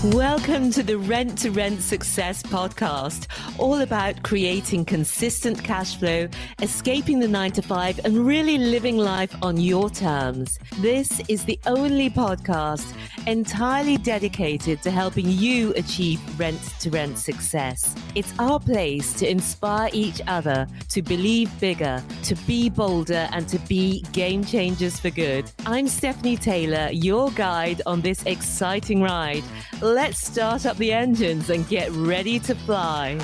Welcome to the Rent to Rent Success podcast, all about creating consistent cash flow, escaping the 9-to-5, and really living life on your terms. This is the only podcast entirely dedicated to helping you achieve rent to rent success. It's our place to inspire each other to believe bigger, to be bolder, and to be game changers for good. I'm Stephanie Taylor, your guide on this exciting ride. Let's start up the engines and get ready to fly.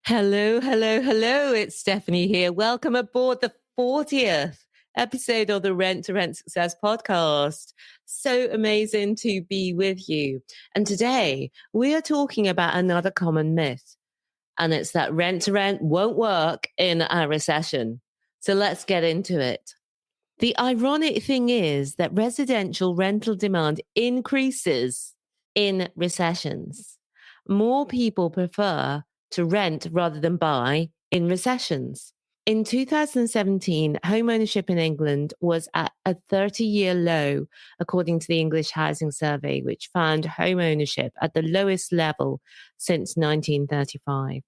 Hello, hello, hello. It's Stephanie here. Welcome aboard the 40th episode of the Rent to Rent Success podcast. So amazing to be with you. And today we are talking about another common myth. And it's that rent to rent won't work in a recession. So let's get into it. The ironic thing is that residential rental demand increases in recessions. More people prefer to rent rather than buy in recessions. In 2017, home ownership in England was at a 30-year low, according to the English Housing Survey, which found home ownership at the lowest level since 1935.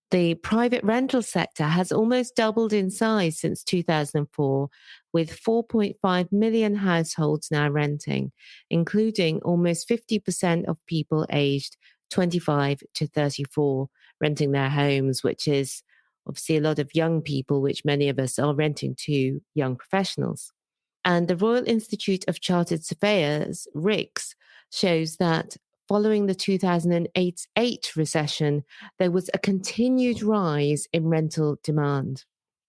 The private rental sector has almost doubled in size since 2004, with 4.5 million households now renting, including almost 50% of people aged 25 to 34 renting their homes, which is obviously a lot of young people, which many of us are renting to young professionals. And the Royal Institute of Chartered Surveyors, RICS, shows that following the 2008 recession, there was a continued rise in rental demand.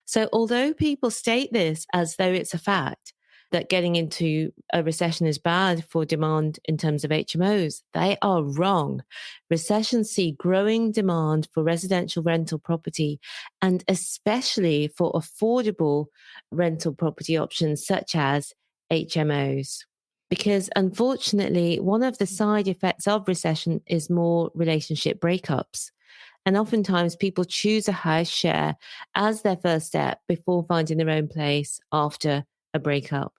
So although people state this as though it's a fact that getting into a recession is bad for demand in terms of HMOs, they are wrong. Recessions see growing demand for residential rental property and especially for affordable rental property options such as HMOs. Because unfortunately, one of the side effects of recession is more relationship breakups. And oftentimes people choose a house share as their first step before finding their own place after a breakup.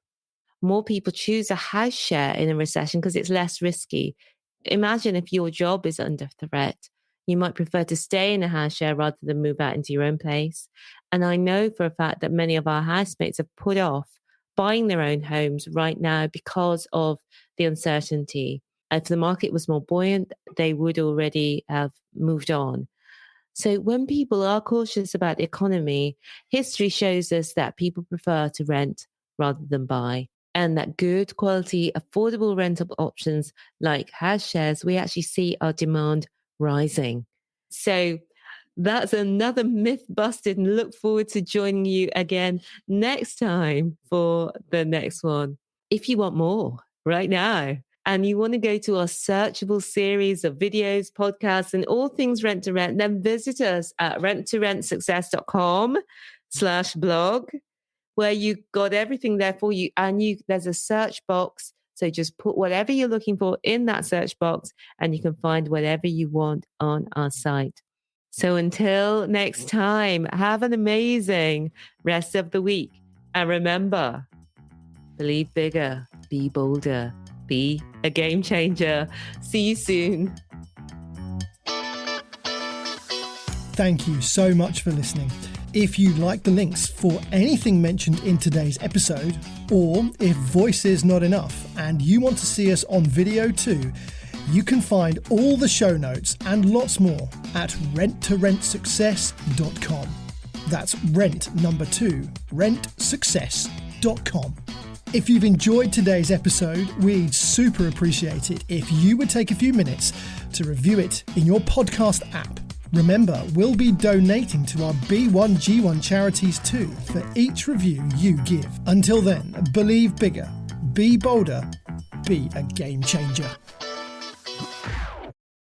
More people choose a house share in a recession because it's less risky. Imagine if your job is under threat. You might prefer to stay in a house share rather than move out into your own place. And I know for a fact that many of our housemates have put off buying their own homes right now because of the uncertainty. If the market was more buoyant, they would already have moved on. So when people are cautious about the economy, history shows us that people prefer to rent rather than buy, and that good quality, affordable rental options like house shares, we actually see our demand rising. So that's another myth busted, and look forward to joining you again next time for the next one. If you want more right now and you want to go to our searchable series of videos, podcasts, and all things rent to rent, then visit us at renttorentsuccess.com/blog, where you got everything there for you. And there's a search box. So just put whatever you're looking for in that search box and you can find whatever you want on our site. So until next time, have an amazing rest of the week. And remember, believe bigger, be bolder, be a game changer. See you soon. Thank you so much for listening. If you like the links for anything mentioned in today's episode, or if voice is not enough and you want to see us on video too, you can find all the show notes and lots more at renttorentsuccess.com. That's rent number 2, rentsuccess.com. If you've enjoyed today's episode, we'd super appreciate it if you would take a few minutes to review it in your podcast app. Remember, we'll be donating to our B1G1 charities too for each review you give. Until then, believe bigger, be bolder, be a game changer.